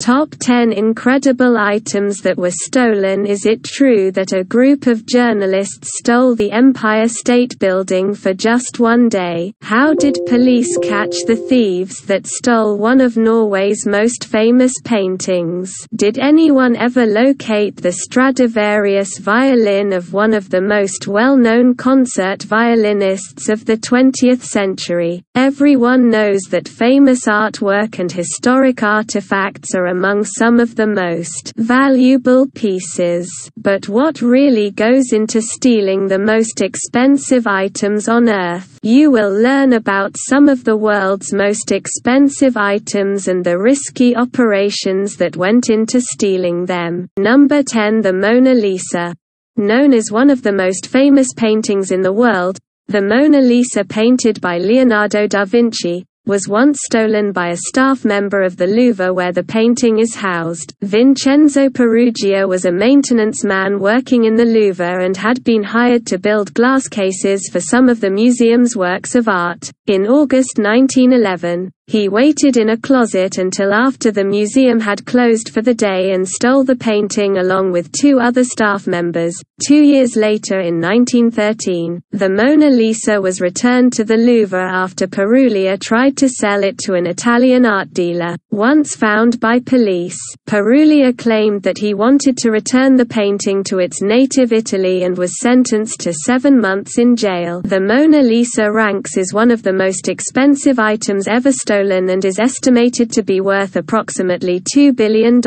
Top 10 incredible items that were stolen. Is it true that a group of journalists stole the Empire State Building for just one day? How did police catch the thieves that stole one of Norway's most famous paintings? Did anyone ever locate the Stradivarius violin of one of the most well-known concert violinists of the 20th century? Everyone knows that famous artwork and historic artifacts are among some of the most valuable pieces. But what really goes into stealing the most expensive items on Earth? You will learn about some of the world's most expensive items and the risky operations that went into stealing them. Number 10. The Mona Lisa. Known as one of the most famous paintings in the world, the Mona Lisa, painted by Leonardo da Vinci, was once stolen by a staff member of the Louvre where the painting is housed. Vincenzo Peruggia was a maintenance man working in the Louvre and had been hired to build glass cases for some of the museum's works of art. In August 1911, he waited in a closet until after the museum had closed for the day and stole the painting along with 2 other staff members. 2 years later, in 1913, the Mona Lisa was returned to the Louvre after Peruglia tried to sell it to an Italian art dealer. Once found by police, Peruglia claimed that he wanted to return the painting to its native Italy and was sentenced to 7 months in jail. The Mona Lisa ranks as one of the most expensive items ever stolen and is estimated to be worth approximately $2 billion.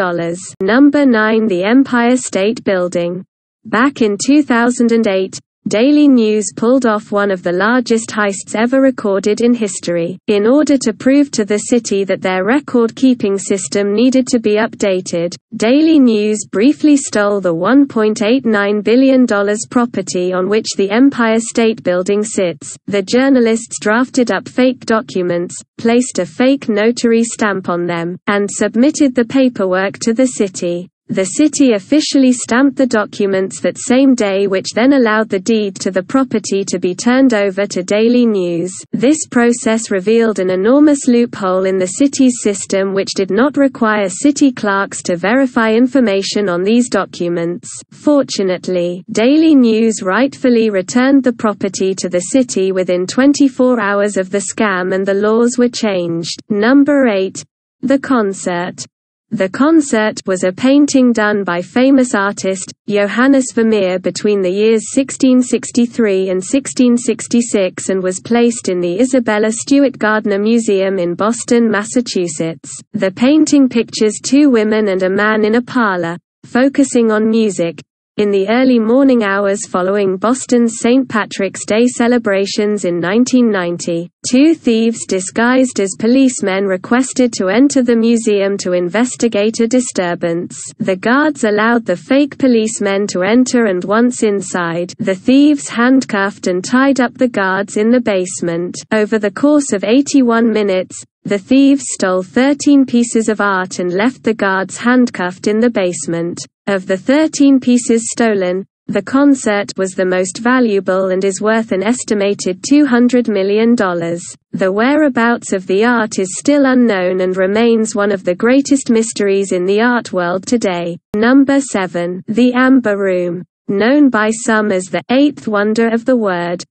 Number 9. The Empire State Building. Back in 2008, Daily News pulled off one of the largest heists ever recorded in history. In order to prove to the city that their record-keeping system needed to be updated, Daily News briefly stole the $1.89 billion property on which the Empire State Building sits. The journalists drafted up fake documents, placed a fake notary stamp on them, and submitted the paperwork to the city. The city officially stamped the documents that same day, which then allowed the deed to the property to be turned over to Daily News. This process revealed an enormous loophole in the city's system which did not require city clerks to verify information on these documents. Fortunately, Daily News rightfully returned the property to the city within 24 hours of the scam and the laws were changed. Number 8. The Concert. The Concert was a painting done by famous artist, Johannes Vermeer, between the years 1663 and 1666 and was placed in the Isabella Stewart Gardner Museum in Boston, Massachusetts. The painting pictures 2 women and a man in a parlor, focusing on music. In the early morning hours following Boston's St. Patrick's Day celebrations in 1990, 2 thieves disguised as policemen requested to enter the museum to investigate a disturbance. The guards allowed the fake policemen to enter, and once inside, the thieves handcuffed and tied up the guards in the basement. Over the course of 81 minutes, the thieves stole 13 pieces of art and left the guards handcuffed in the basement. Of the 13 pieces stolen, the Concert was the most valuable and is worth an estimated $200 million. The whereabouts of the art is still unknown and remains one of the greatest mysteries in the art world today. Number 7. The Amber Room. Known by some as the 8th wonder of the world.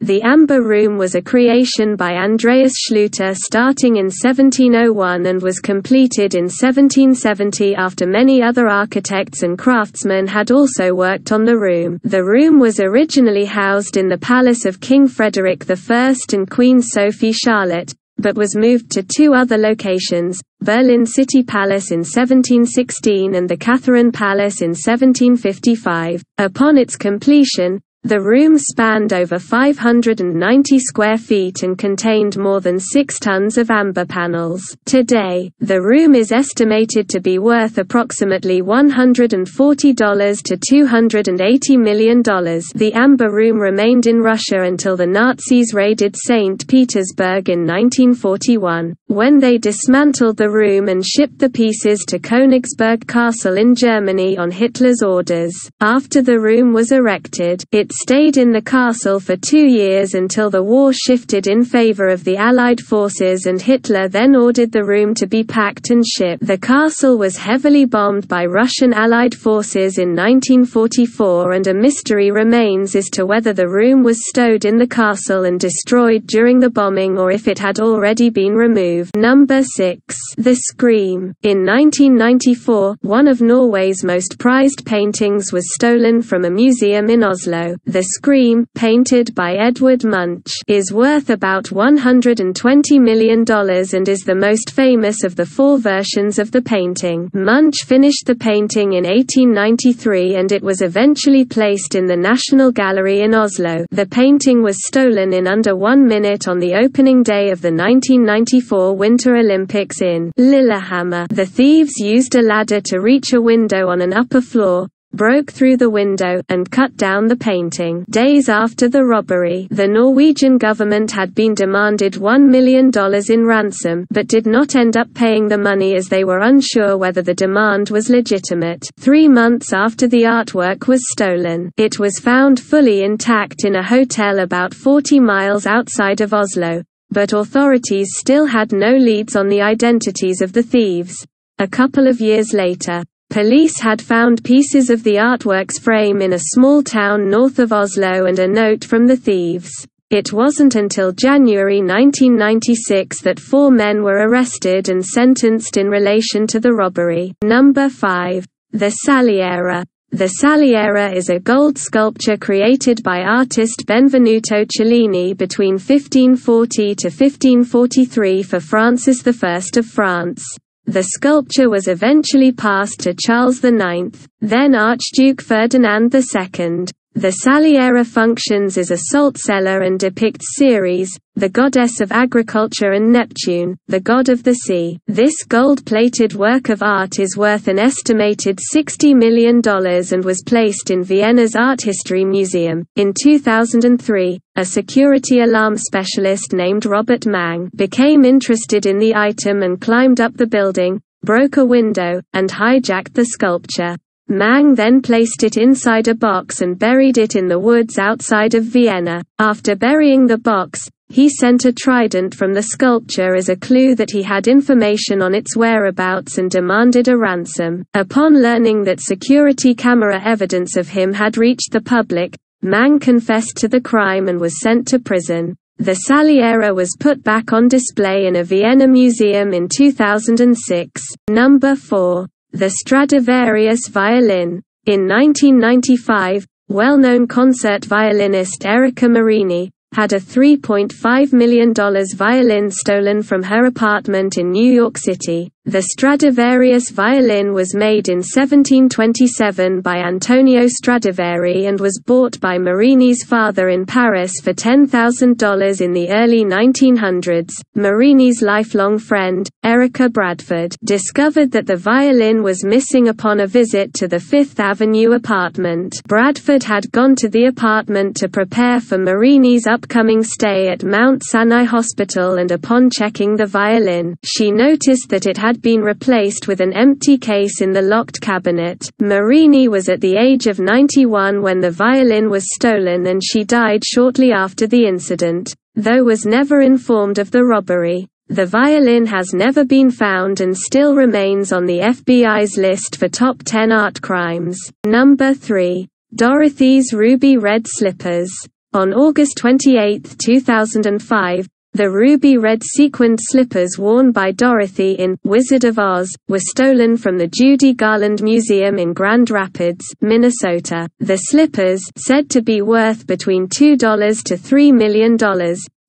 The Amber Room was a creation by Andreas Schluter starting in 1701 and was completed in 1770 after many other architects and craftsmen had also worked on the room. The room was originally housed in the palace of King Frederick I and Queen Sophie Charlotte, but was moved to 2 other locations, Berlin City Palace in 1716 and the Catherine Palace in 1755. Upon its completion, the room spanned over 590 square feet and contained more than 6 tons of amber panels. Today, the room is estimated to be worth approximately $140 to $280 million. The Amber Room remained in Russia until the Nazis raided St. Petersburg in 1941, when they dismantled the room and shipped the pieces to Königsberg Castle in Germany on Hitler's orders. After the room was erected, it stayed in the castle for 2 years until the war shifted in favor of the Allied forces and Hitler then ordered the room to be packed and shipped. The castle was heavily bombed by Russian Allied forces in 1944 and a mystery remains as to whether the room was stowed in the castle and destroyed during the bombing or if it had already been removed. Number 6. The Scream. In 1994, one of Norway's most prized paintings was stolen from a museum in Oslo. The Scream, painted by Edward Munch, is worth about $120 million and is the most famous of the 4 versions of the painting. Munch finished the painting in 1893 and it was eventually placed in the National Gallery in Oslo. The painting was stolen in under 1 minute on the opening day of the 1994 Winter Olympics in Lillehammer. The thieves used a ladder to reach a window on an upper floor, broke through the window, and cut down the painting. Days after the robbery, the Norwegian government had been demanded $1 million in ransom, but did not end up paying the money as they were unsure whether the demand was legitimate. 3 months after the artwork was stolen, it was found fully intact in a hotel about 40 miles outside of Oslo, but authorities still had no leads on the identities of the thieves. A couple of years later, police had found pieces of the artwork's frame in a small town north of Oslo and a note from the thieves. It wasn't until January 1996 that 4 men were arrested and sentenced in relation to the robbery. Number 5. The Saliera. The Saliera is a gold sculpture created by artist Benvenuto Cellini between 1540 to 1543 for Francis I of France. The sculpture was eventually passed to Charles IX, then Archduke Ferdinand II. The Saliera functions as a salt cellar and depicts Ceres, the goddess of agriculture, and Neptune, the god of the sea. This gold-plated work of art is worth an estimated $60 million and was placed in Vienna's Art History Museum. In 2003, a security alarm specialist named Robert Mang became interested in the item and climbed up the building, broke a window, and hijacked the sculpture. Mang then placed it inside a box and buried it in the woods outside of Vienna. After burying the box, he sent a trident from the sculpture as a clue that he had information on its whereabouts and demanded a ransom. Upon learning that security camera evidence of him had reached the public, Mang confessed to the crime and was sent to prison. The Saliera was put back on display in a Vienna museum in 2006. Number 4. The Stradivarius Violin. In 1995, well-known concert violinist Erika Marini had a $3.5 million violin stolen from her apartment in New York City. The Stradivarius violin was made in 1727 by Antonio Stradivari and was bought by Marini's father in Paris for $10,000 in the early 1900s. Marini's lifelong friend, Erica Bradford, discovered that the violin was missing upon a visit to the Fifth Avenue apartment. Bradford had gone to the apartment to prepare for Marini's upcoming stay at Mount Sinai Hospital, and upon checking the violin, she noticed that it had been replaced with an empty case in the locked cabinet. Marini was at the age of 91 when the violin was stolen, and she died shortly after the incident, though was never informed of the robbery. The violin has never been found and still remains on the FBI's list for top 10 art crimes. Number 3. Dorothys ruby red slippers. On August 28, 2005, the ruby red sequined slippers worn by Dorothy in Wizard of Oz were stolen from the Judy Garland Museum in Grand Rapids, Minnesota. The slippers, said to be worth between $2 to $3 million,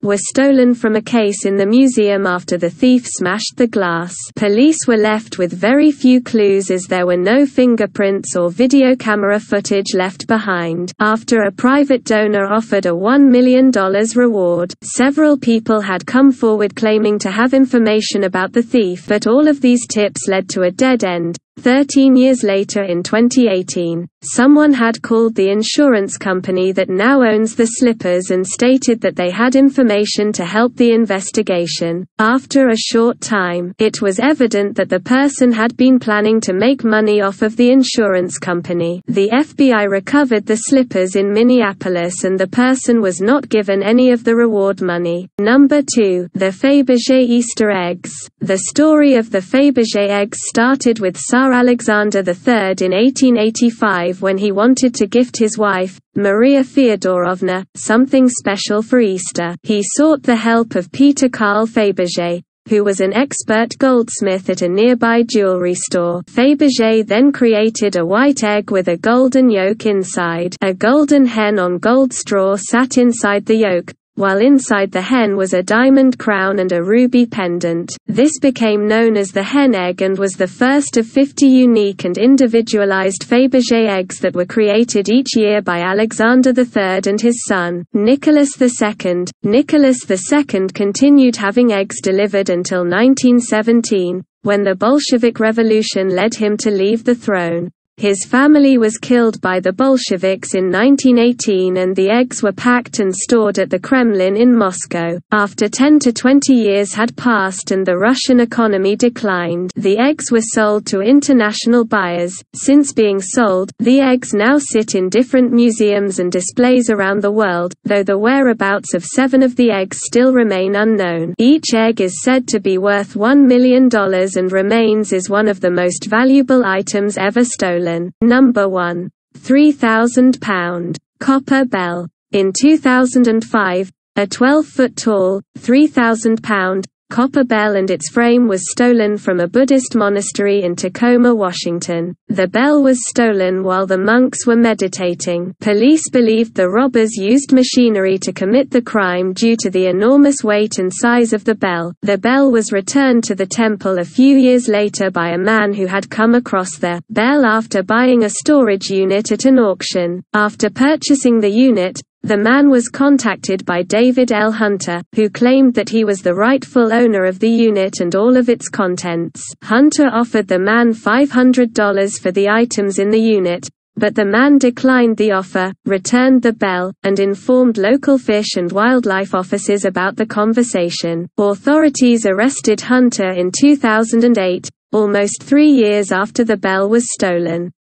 were stolen from a case in the museum after the thief smashed the glass. Police were left with very few clues as there were no fingerprints or video camera footage left behind. After a private donor offered a $1 million reward, several people had come forward claiming to have information about the thief, but all of these tips led to a dead end. 13 years later, in 2018, Someone had called the insurance company that now owns the slippers and stated that they had information to help the investigation. After a short time, it was evident that the person had been planning to make money off of the insurance company. The FBI recovered the slippers in Minneapolis and the person was not given any of the reward money. Number 2. The Faberge Easter eggs. The story of the Faberge eggs started with Tsar Alexander III in 1885 when he wanted to gift his wife, Maria Feodorovna, something special for Easter. He sought the help of Peter Carl Faberge, who was an expert goldsmith at a nearby jewelry store. Faberge then created a white egg with a golden yolk inside. A golden hen on gold straw sat inside the yolk, while inside the hen was a diamond crown and a ruby pendant. This became known as the hen egg and was the first of 50 unique and individualized Faberge eggs that were created each year by Alexander III and his son, Nicholas II. Nicholas II continued having eggs delivered until 1917, when the Bolshevik Revolution led him to leave the throne. His family was killed by the Bolsheviks in 1918 and the eggs were packed and stored at the Kremlin in Moscow. After 10 to 20 years had passed and the Russian economy declined, the eggs were sold to international buyers. Since being sold, the eggs now sit in different museums and displays around the world, though the whereabouts of 7 of the eggs still remain unknown. Each egg is said to be worth $1 million and remains as one of the most valuable items ever stolen. Number 1. £3,000 copper bell. In 2005, a 12-foot tall, £3,000 copper bell and its frame was stolen from a Buddhist monastery in Tacoma, Washington. The bell was stolen while the monks were meditating. Police believed the robbers used machinery to commit the crime due to the enormous weight and size of the bell. The bell was returned to the temple a few years later by a man who had come across the bell after buying a storage unit at an auction. After purchasing the unit, the man was contacted by David L. Hunter, who claimed that he was the rightful owner of the unit and all of its contents. Hunter offered the man $500 for the items in the unit, but the man declined the offer, returned the bell, and informed local fish and wildlife offices about the conversation. Authorities arrested Hunter in 2008, almost 3 years after the bell was stolen.